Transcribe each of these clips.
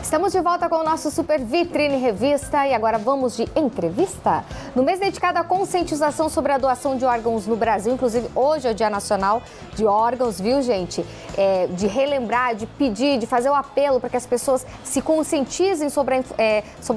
Estamos de volta com o nosso Super Vitrine Revista e agora vamos de entrevista. No mês dedicado à conscientização sobre a doação de órgãos no Brasil, inclusive hoje é o Dia Nacional de Órgãos, viu, gente? De relembrar, de pedir, de fazer o apelo para que as pessoas se conscientizem sobre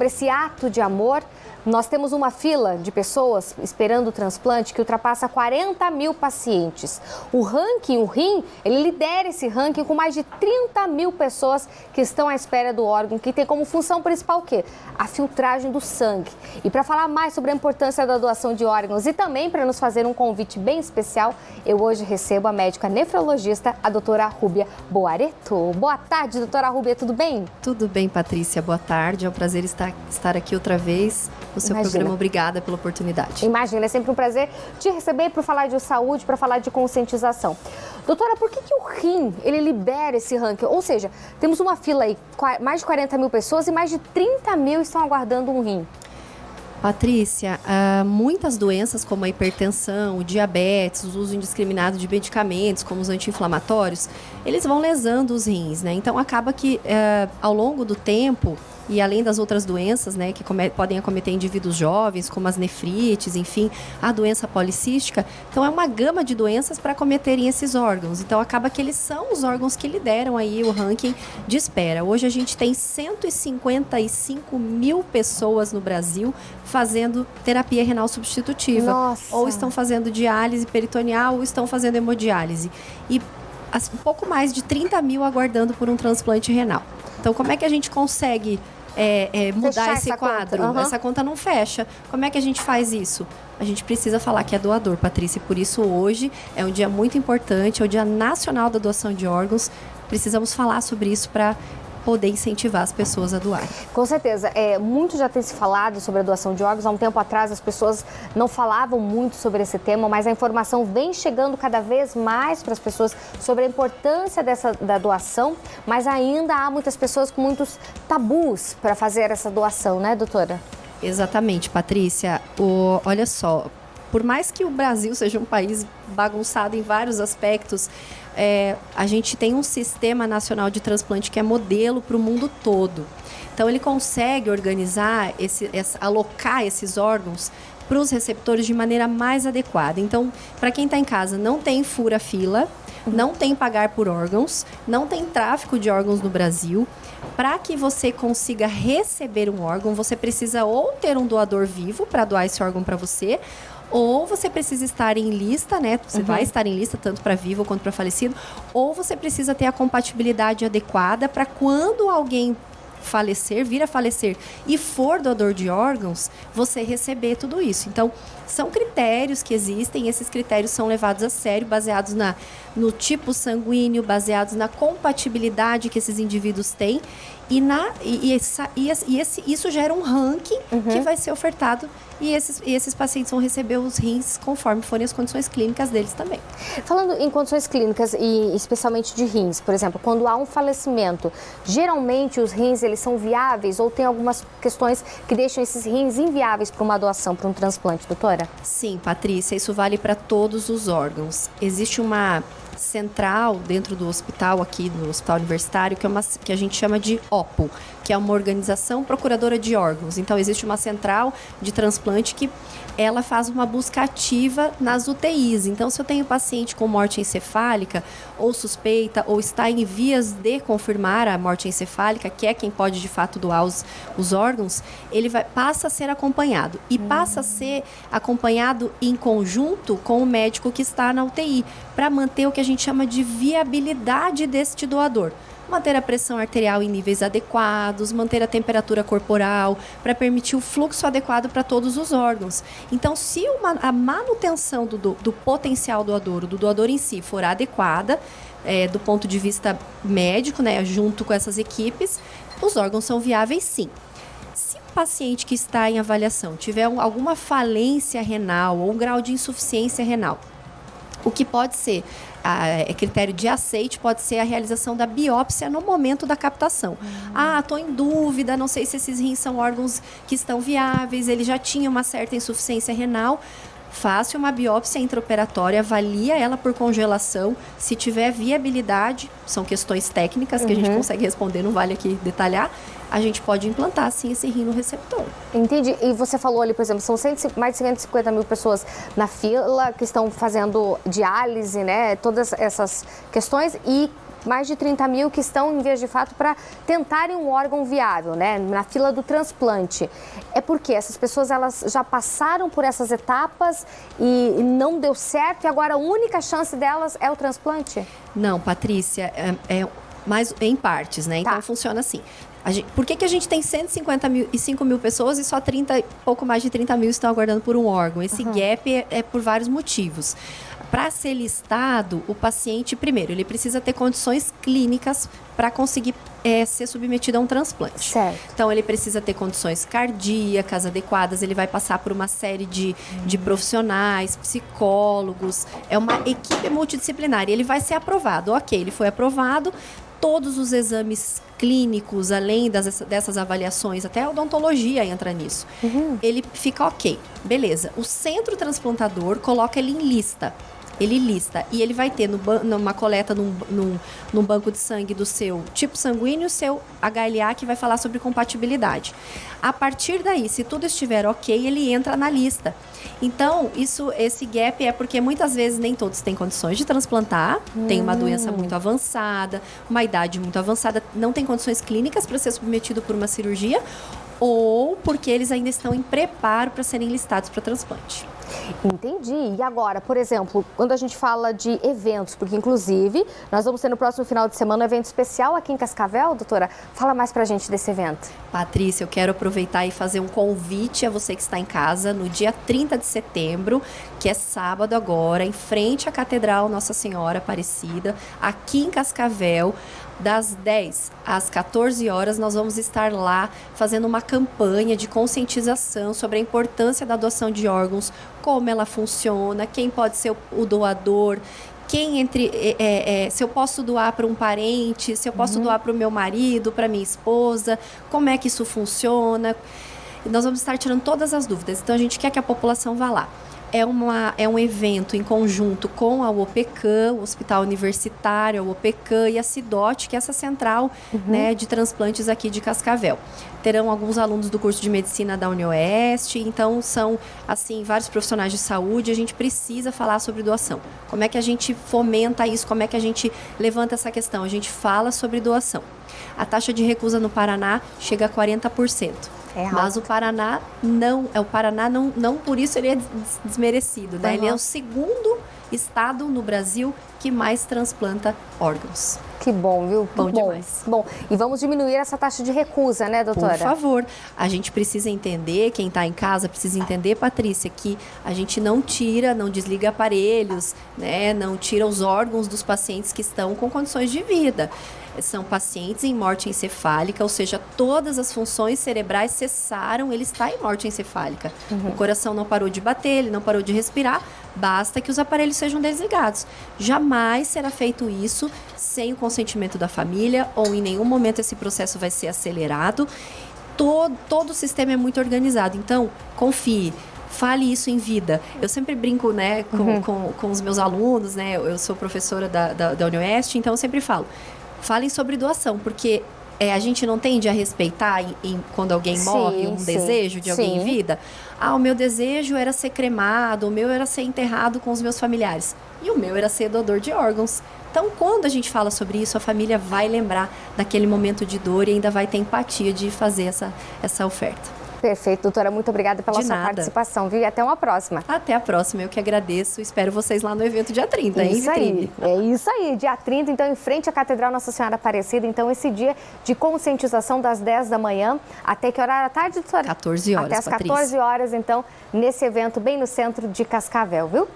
esse ato de amor. Nós temos uma fila de pessoas esperando o transplante que ultrapassa 40 mil pacientes. O RIM, ele lidera esse ranking com mais de 30 mil pessoas que estão à espera do órgão, que tem como função principal o quê? A filtragem do sangue. E para falar mais sobre a importância da doação de órgãos e também para nos fazer um convite bem especial, eu hoje recebo a médica nefrologista, a doutora Rúbia Boareto. Boa tarde, doutora Rúbia, tudo bem? Tudo bem, Patrícia, boa tarde. É um prazer estar aqui outra vez no seu programa. Obrigada pela oportunidade. Imagina, é sempre um prazer te receber para falar de saúde, para falar de conscientização. Doutora, por que o RIM, ele libera esse ranking? Ou seja, temos uma fila aí, mais de 40 mil pessoas e mais de 30 mil estão aguardando um rim. Patrícia, muitas doenças como a hipertensão, o diabetes, o uso indiscriminado de medicamentos, como os anti-inflamatórios, eles vão lesando os rins, né? Então, acaba que ao longo do tempo, e além das outras doenças, né, que podem acometer indivíduos jovens, como as nefrites, enfim, a doença policística. Então, é uma gama de doenças para acometerem esses órgãos. Então, acaba que eles são os órgãos que lideram aí o ranking de espera. Hoje, a gente tem 155 mil pessoas no Brasil fazendo terapia renal substitutiva. Nossa. Ou estão fazendo diálise peritoneal, ou estão fazendo hemodiálise. E um pouco mais de 30 mil aguardando por um transplante renal. Então, como é que a gente consegue mudar esse quadro? Uhum. Essa conta não fecha. Como é que a gente faz isso? A gente precisa falar que é doador, Patrícia. E por isso, hoje é um dia muito importante, é o Dia Nacional da Doação de Órgãos. Precisamos falar sobre isso para poder incentivar as pessoas a doar. Com certeza. Muito já tem se falado sobre a doação de órgãos. Há um tempo atrás, as pessoas não falavam muito sobre esse tema, mas a informação vem chegando cada vez mais para as pessoas sobre a importância da doação, mas ainda há muitas pessoas com muitos tabus para fazer essa doação, né, doutora? Exatamente, Patrícia. Olha só, por mais que o Brasil seja um país bagunçado em vários aspectos, a gente tem um sistema nacional de transplante que é modelo para o mundo todo. Então, ele consegue organizar, alocar esses órgãos para os receptores de maneira mais adequada. Então, para quem está em casa, não tem fura-fila, não tem pagar por órgãos, não tem tráfico de órgãos no Brasil. Para que você consiga receber um órgão, você precisa ou ter um doador vivo para doar esse órgão para você, ou você precisa estar em lista, né? Você vai estar em lista tanto para vivo quanto para falecido, ou você precisa ter a compatibilidade adequada para quando alguém vir a falecer e for doador de órgãos, você receber tudo isso. Então, são critérios que existem, esses critérios são levados a sério, baseados no tipo sanguíneo, baseados na compatibilidade que esses indivíduos têm, isso gera um ranking que vai ser ofertado e esses pacientes vão receber os rins conforme forem as condições clínicas deles também. Falando em condições clínicas e especialmente de rins, por exemplo, quando há um falecimento, geralmente os rins eles são viáveis ou tem algumas questões que deixam esses rins inviáveis para uma doação, para um transplante, doutora? Sim, Patrícia, isso vale para todos os órgãos. Existe uma central dentro do hospital, aqui no Hospital Universitário, que a gente chama de OPO, que é uma organização procuradora de órgãos. Então, existe uma central de transplante que ela faz uma busca ativa nas UTIs. Então, se eu tenho paciente com morte encefálica ou suspeita ou está em vias de confirmar a morte encefálica, que é quem pode de fato doar os órgãos, ele passa a ser acompanhado. E passa a ser acompanhado em conjunto com o médico que está na UTI, para manter o que a gente chama de viabilidade deste doador. Manter a pressão arterial em níveis adequados, manter a temperatura corporal, para permitir o fluxo adequado para todos os órgãos. Então, se a manutenção do potencial doador, do doador em si, for adequada, do ponto de vista médico, né, junto com essas equipes, os órgãos são viáveis sim. Se o paciente que está em avaliação tiver alguma falência renal ou um grau de insuficiência renal, o que pode ser critério de aceite, pode ser a realização da biópsia no momento da captação. Estou em dúvida, não sei se esses rins são órgãos que estão viáveis, ele já tinha uma certa insuficiência renal. Faça uma biópsia intraoperatória, avalia ela por congelação. Se tiver viabilidade, são questões técnicas que a gente consegue responder, não vale aqui detalhar. a gente pode implantar, sim, esse rim no receptor. Entendi. E você falou ali, por exemplo, são mais de 150 mil pessoas na fila que estão fazendo diálise, né? Todas essas questões e mais de 30 mil que estão em vias de fato para tentarem um órgão viável, né? Na fila do transplante. É porque essas pessoas elas já passaram por essas etapas e não deu certo e agora a única chance delas é o transplante? Não, Patrícia, mais em partes, né? Então funciona assim. Por que a gente tem 155 mil pessoas e só pouco mais de 30 mil estão aguardando por um órgão? Esse gap é por vários motivos. Para ser listado, o paciente, primeiro, ele precisa ter condições clínicas para conseguir ser submetido a um transplante. Certo. Então, ele precisa ter condições cardíacas adequadas, ele vai passar por uma série de profissionais, psicólogos, é uma equipe multidisciplinar e ele vai ser aprovado. Ok, ele foi aprovado, todos os exames clínicos, além dessas avaliações, até a odontologia entra nisso. Ele fica ok, beleza. O centro transplantador coloca ele em lista. Ele lista e ele vai ter numa coleta num banco de sangue do seu tipo sanguíneo, seu HLA, que vai falar sobre compatibilidade. A partir daí, se tudo estiver ok, ele entra na lista. Então, esse gap é porque muitas vezes nem todos têm condições de transplantar, tem uma doença muito avançada, uma idade muito avançada, não tem condições clínicas para ser submetido por uma cirurgia, ou porque eles ainda estão em preparo para serem listados para transplante. Entendi. E agora, por exemplo, quando a gente fala de eventos, porque inclusive nós vamos ter no próximo final de semana um evento especial aqui em Cascavel, doutora, fala mais pra gente desse evento. Patrícia, eu quero aproveitar e fazer um convite a você que está em casa no dia 30 de setembro, que é sábado agora, em frente à Catedral Nossa Senhora Aparecida, aqui em Cascavel. Das 10 às 14 horas, nós vamos estar lá fazendo uma campanha de conscientização sobre a importância da doação de órgãos, como ela funciona, quem pode ser o doador, se eu posso doar para um parente, se eu posso doar para o meu marido, para minha esposa, como é que isso funciona. Nós vamos estar tirando todas as dúvidas, então a gente quer que a população vá lá. É um evento em conjunto com a UOPECAM, o Hospital Universitário, a UOPECAM e a CIDOT, que é essa central né, de transplantes aqui de Cascavel. Terão alguns alunos do curso de medicina da UniOeste, então são assim vários profissionais de saúde. A gente precisa falar sobre doação. Como é que a gente fomenta isso? Como é que a gente levanta essa questão? A gente fala sobre doação. A taxa de recusa no Paraná chega a 40%. Mas o Paraná não por isso ele é desmerecido, né? Ele é o segundo estado no Brasil que mais transplanta órgãos. Que bom, viu? Bom demais. Bom, e vamos diminuir essa taxa de recusa, né, doutora? Por favor. A gente precisa entender, quem está em casa precisa entender, Patrícia, que a gente não desliga aparelhos, né? Não tira os órgãos dos pacientes que estão com condições de vida. São pacientes em morte encefálica, ou seja, todas as funções cerebrais cessaram, ele está em morte encefálica. O coração não parou de bater, ele não parou de respirar, basta que os aparelhos sejam desligados. Jamais será feito isso sem o consentimento da família ou em nenhum momento esse processo vai ser acelerado. Todo o sistema é muito organizado, então confie. Fale isso em vida. Eu sempre brinco, né, com os meus alunos, né? Eu sou professora da UniOeste, então eu sempre falo. Falem sobre doação, porque a gente não tende a respeitar quando alguém morre, um desejo de alguém em vida. O meu desejo era ser cremado, o meu era ser enterrado com os meus familiares. E o meu era ser doador de órgãos. Então, quando a gente fala sobre isso, a família vai lembrar daquele momento de dor e ainda vai ter empatia de fazer essa oferta. Perfeito, doutora. Muito obrigada pela sua participação, viu? E até uma próxima. Até a próxima. Eu que agradeço. Espero vocês lá no evento dia 30, hein, Vitrine? É isso aí. Dia 30, então, em frente à Catedral Nossa Senhora Aparecida. Então, esse dia de conscientização das 10 da manhã até que horário da tarde, doutora? 14 horas, até as Patrícia. 14 horas, então, nesse evento bem no centro de Cascavel, viu?